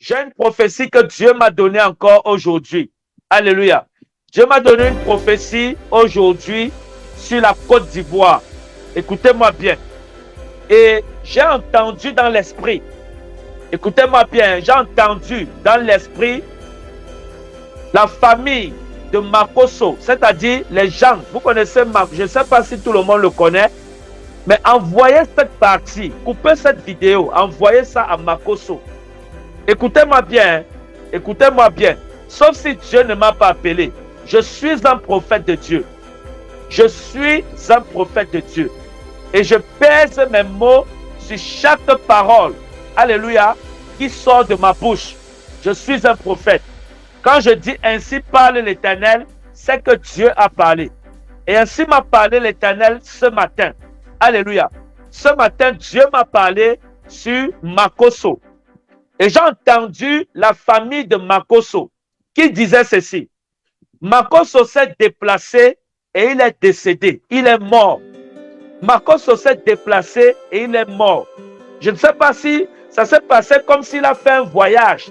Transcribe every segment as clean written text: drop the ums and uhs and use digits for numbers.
J'ai une prophétie que Dieu m'a donnée encore aujourd'hui. Alléluia. Dieu m'a donné une prophétie aujourd'hui sur la Côte d'Ivoire. Écoutez-moi bien. Et j'ai entendu dans l'esprit, écoutez-moi bien, j'ai entendu dans l'esprit la famille de Makosso, c'est-à-dire les gens, vous connaissez je ne sais pas si tout le monde le connaît, mais envoyez cette partie, coupez cette vidéo, envoyez ça à Makosso. Écoutez-moi bien, écoutez-moi bien, sauf si Dieu ne m'a pas appelé. Je suis un prophète de Dieu. Je suis un prophète de Dieu. Et je pèse mes mots sur chaque parole, alléluia, qui sort de ma bouche. Je suis un prophète. Quand je dis ainsi parle l'Éternel, c'est que Dieu a parlé. Et ainsi m'a parlé l'Éternel ce matin. Alléluia. Ce matin, Dieu m'a parlé sur Makosso. Et j'ai entendu la famille de Makosso qui disait ceci. Makosso s'est déplacé et il est décédé. Il est mort. Makosso s'est déplacé et il est mort. Je ne sais pas si ça s'est passé comme s'il a fait un voyage.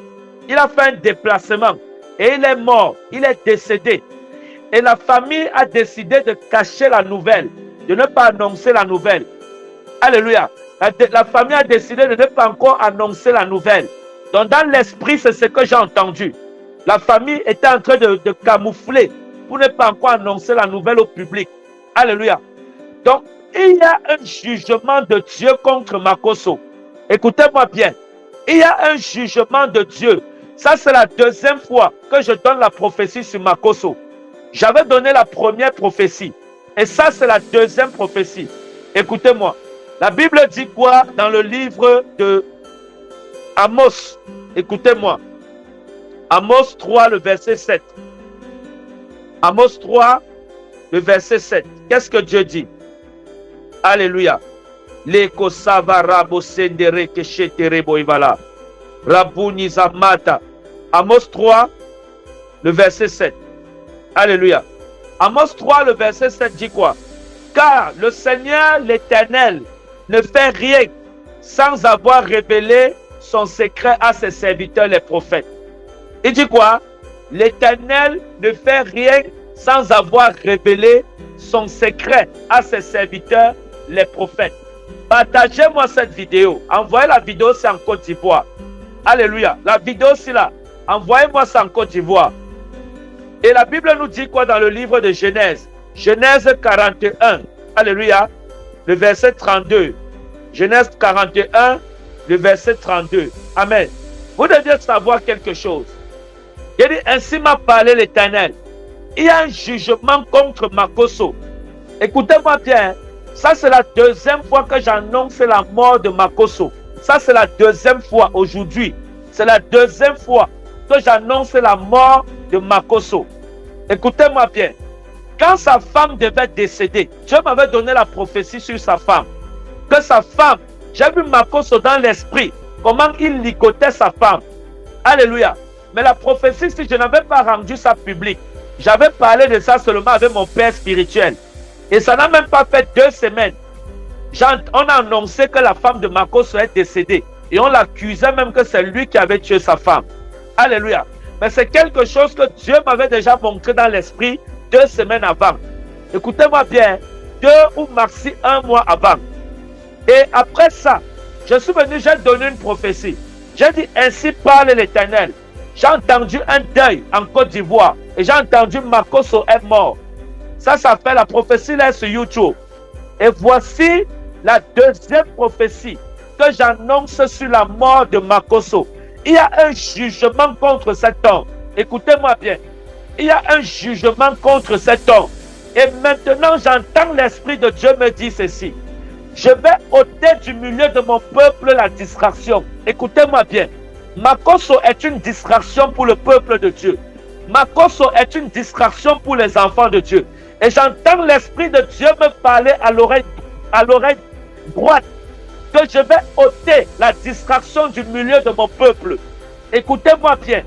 Il a fait un déplacement et il est mort. Il est décédé. Et la famille a décidé de cacher la nouvelle, de ne pas annoncer la nouvelle. Alléluia. La famille a décidé de ne pas encore annoncer la nouvelle. Donc dans l'esprit, c'est ce que j'ai entendu. La famille était en train de camoufler pour ne pas encore annoncer la nouvelle au public. Alléluia. Donc, il y a un jugement de Dieu contre Makosso. Écoutez-moi bien. Il y a un jugement de Dieu. Ça, c'est la deuxième fois que je donne la prophétie sur Makosso. J'avais donné la première prophétie. Et ça, c'est la deuxième prophétie. Écoutez-moi. La Bible dit quoi dans le livre de Amos? Écoutez-moi. Amos 3, le verset 7. Amos 3, le verset 7. Qu'est-ce que Dieu dit? Alléluia. Leko savarabo sendere kesheterebo ivala. Rabuni zamata. Amos 3, le verset 7. Alléluia. Amos 3, le verset 7 dit quoi? Car le Seigneur l'Éternel ne fait rien sans avoir révélé son secret à ses serviteurs les prophètes. Il dit quoi? L'Éternel ne fait rien sans avoir révélé son secret à ses serviteurs les prophètes. Partagez-moi cette vidéo. Envoyez la vidéo, c'est en Côte d'Ivoire. Alléluia. La vidéo, c'est là. Envoyez-moi ça en Côte d'Ivoire. Et la Bible nous dit quoi dans le livre de Genèse? Genèse 41. Alléluia. Le verset 32. Genèse 41, le verset 32. Amen. Vous devez savoir quelque chose. Il dit, ainsi m'a parlé l'Éternel. Il y a un jugement contre Makosso. Écoutez-moi bien. Ça, c'est la deuxième fois que j'annonce la mort de Makosso. Ça, c'est la deuxième fois aujourd'hui. C'est la deuxième fois que j'annonce la mort de Makosso. Écoutez-moi bien. Quand sa femme devait décéder, Dieu m'avait donné la prophétie sur sa femme. Que sa femme, j'ai vu Makosso dans l'esprit, comment il ligotait sa femme. Alléluia. Mais la prophétie, si je n'avais pas rendu ça public, j'avais parlé de ça seulement avec mon père spirituel. Et ça n'a même pas fait 2 semaines. On a annoncé que la femme de Makosso est décédée. Et on l'accusait même que c'est lui qui avait tué sa femme. Alléluia. Mais c'est quelque chose que Dieu m'avait déjà montré dans l'esprit 2 semaines avant. Écoutez-moi bien. 2 ou maxi 1 mois avant. Et après ça, je suis venu, j'ai donné une prophétie. J'ai dit, ainsi parle l'Éternel. J'ai entendu un deuil en Côte d'Ivoire. Et j'ai entendu Makosso est mort. Ça fait la prophétie là sur YouTube. Et voici la deuxième prophétie que j'annonce sur la mort de Makosso. Il y a un jugement contre cet homme. Écoutez-moi bien. Il y a un jugement contre cet homme. Et maintenant, j'entends l'Esprit de Dieu me dire ceci. Je vais ôter du milieu de mon peuple la distraction. Écoutez-moi bien. Makosso est une distraction pour le peuple de Dieu. Makosso est une distraction pour les enfants de Dieu. Et j'entends l'Esprit de Dieu me parler à l'oreille droite que je vais ôter la distraction du milieu de mon peuple. Écoutez-moi bien.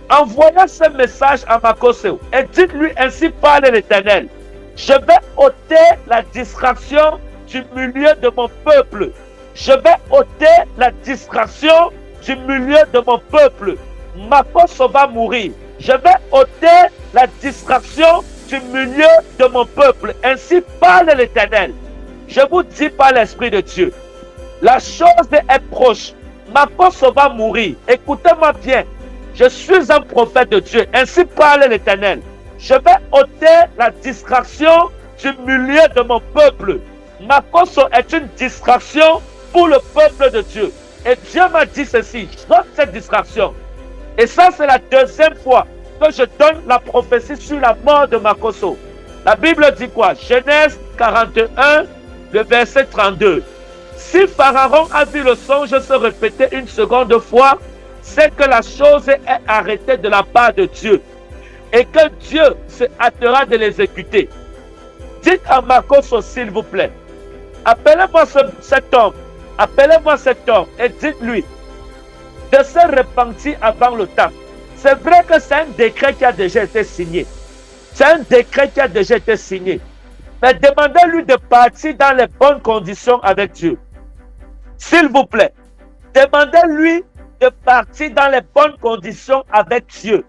Envoyez ce message à Makosso et dites-lui ainsi parle l'Éternel. Je vais ôter la distraction du milieu de mon peuple. Je vais ôter la distraction du milieu de mon peuple. Makoso va mourir. Je vais ôter la distraction du milieu de mon peuple. Ainsi parle l'Éternel. Je vous dis par l'Esprit de Dieu. La chose est proche. Makoso va mourir. Écoutez-moi bien. Je suis un prophète de Dieu. Ainsi parle l'Éternel. Je vais ôter la distraction du milieu de mon peuple. Makoso est une distraction pour le peuple de Dieu. Et Dieu m'a dit ceci. J'ôte cette distraction. Et ça, c'est la deuxième fois que je donne la prophétie sur la mort de Makoso. La Bible dit quoi? Genèse 41, le verset 32. Si Pharaon a vu le songe se répéter une seconde fois, c'est que la chose est arrêtée de la part de Dieu et que Dieu se hâtera de l'exécuter. Dites à Makoso, s'il vous plaît, appelez-moi cet homme, appelez-moi cet homme et dites-lui de se repentir avant le temps. C'est vrai que c'est un décret qui a déjà été signé. C'est un décret qui a déjà été signé. Mais demandez-lui de partir dans les bonnes conditions avec Dieu. S'il vous plaît, demandez-lui de partir dans les bonnes conditions avec Dieu.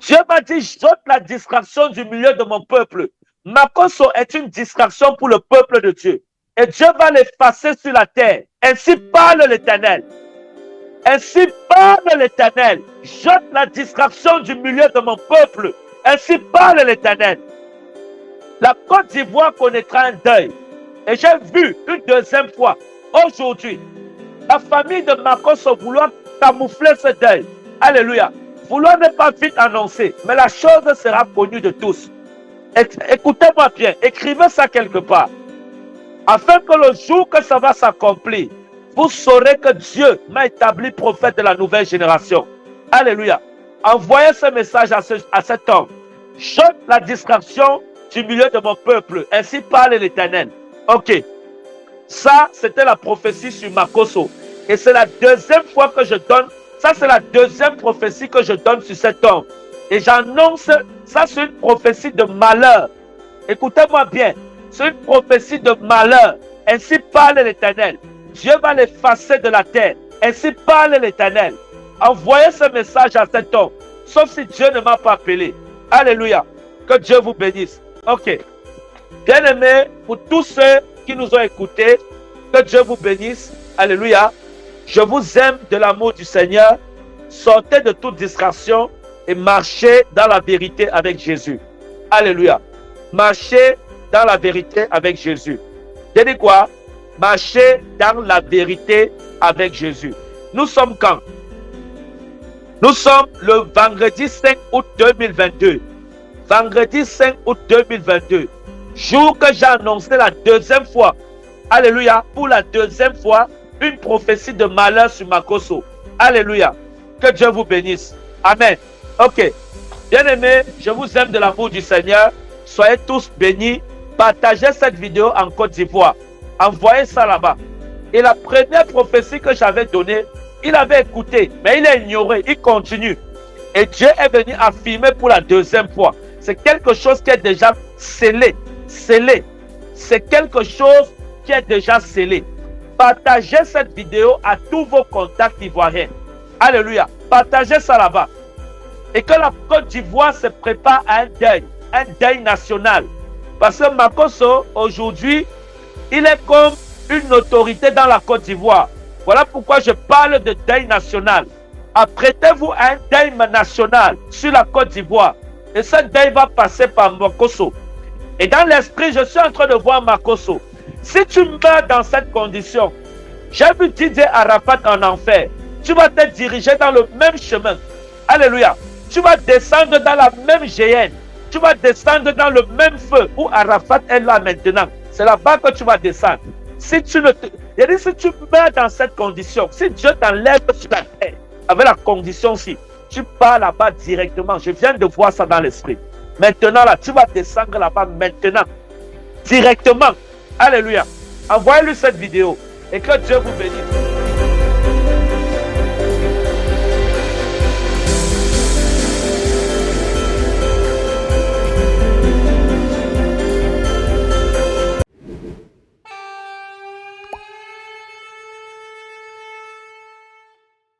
Dieu m'a dit, j'ôte la distraction du milieu de mon peuple. Makoso est une distraction pour le peuple de Dieu. Et Dieu va l'effacer sur la terre. Ainsi parle l'Éternel. Ainsi parle l'Éternel. J'ôte la distraction du milieu de mon peuple. Ainsi parle l'Éternel. La Côte d'Ivoire connaîtra un deuil. Et j'ai vu une deuxième fois, aujourd'hui, la famille de Makoso vouloir camoufler ce deuil. Alléluia. Vouloir ne pas vite annoncer, mais la chose sera connue de tous. Écoutez-moi bien, écrivez ça quelque part. Afin que le jour que ça va s'accomplir, vous saurez que Dieu m'a établi prophète de la nouvelle génération. Alléluia. Envoyez ce message à cet homme. J'ôte la distraction du milieu de mon peuple. Ainsi parle l'Éternel. Ok. Ça, c'était la prophétie sur Makoso. Et c'est la deuxième fois que je donne. Ça, c'est la deuxième prophétie que je donne sur cet homme. Et j'annonce, ça c'est une prophétie de malheur. Écoutez-moi bien. C'est une prophétie de malheur. Ainsi parle l'Éternel. Dieu va l'effacer de la terre. Ainsi parle l'Éternel. Envoyez ce message à cet homme. Sauf si Dieu ne m'a pas appelé. Alléluia. Que Dieu vous bénisse. Ok. Bien-aimés, pour tous ceux qui nous ont écoutés, que Dieu vous bénisse. Alléluia. Je vous aime de l'amour du Seigneur. Sortez de toute distraction et marchez dans la vérité avec Jésus. Alléluia. Marchez dans la vérité avec Jésus. J'ai dit quoi? Marchez dans la vérité avec Jésus. Nous sommes quand? Nous sommes le vendredi 5 août 2022. Vendredi 5 août 2022. Jour que j'ai annoncé la deuxième fois. Alléluia. Pour la deuxième fois, une prophétie de malheur sur Makoso. Alléluia. Que Dieu vous bénisse. Amen. Ok. Bien-aimés, je vous aime de l'amour du Seigneur. Soyez tous bénis. Partagez cette vidéo en Côte d'Ivoire. Envoyez ça là-bas. Et la première prophétie que j'avais donnée, il avait écouté, mais il a ignoré. Il continue. Et Dieu est venu affirmer pour la deuxième fois. C'est quelque chose qui est déjà scellé. Scellé. C'est quelque chose qui est déjà scellé. Partagez cette vidéo à tous vos contacts ivoiriens. Alléluia. Partagez ça là-bas. Et que la Côte d'Ivoire se prépare à un deuil national. Parce que Makoso, aujourd'hui, il est comme une autorité dans la Côte d'Ivoire. Voilà pourquoi je parle de deuil national. Apprêtez-vous à un deuil national sur la Côte d'Ivoire. Et ce deuil va passer par Makoso. Et dans l'esprit, je suis en train de voir Makoso. Si tu meurs dans cette condition, j'ai vu Didier Arafat en enfer. Tu vas te diriger dans le même chemin. Alléluia. Tu vas descendre dans la même géhenne. Tu vas descendre dans le même feu où Arafat est là maintenant. C'est là-bas que tu vas descendre. Si tu meurs dans cette condition, si Dieu t'enlève sur la terre avec la condition-ci, tu pars là-bas directement. Je viens de voir ça dans l'esprit. Maintenant là, tu vas descendre là-bas maintenant. Directement. Alléluia. Envoyez-lui cette vidéo et que Dieu vous bénisse.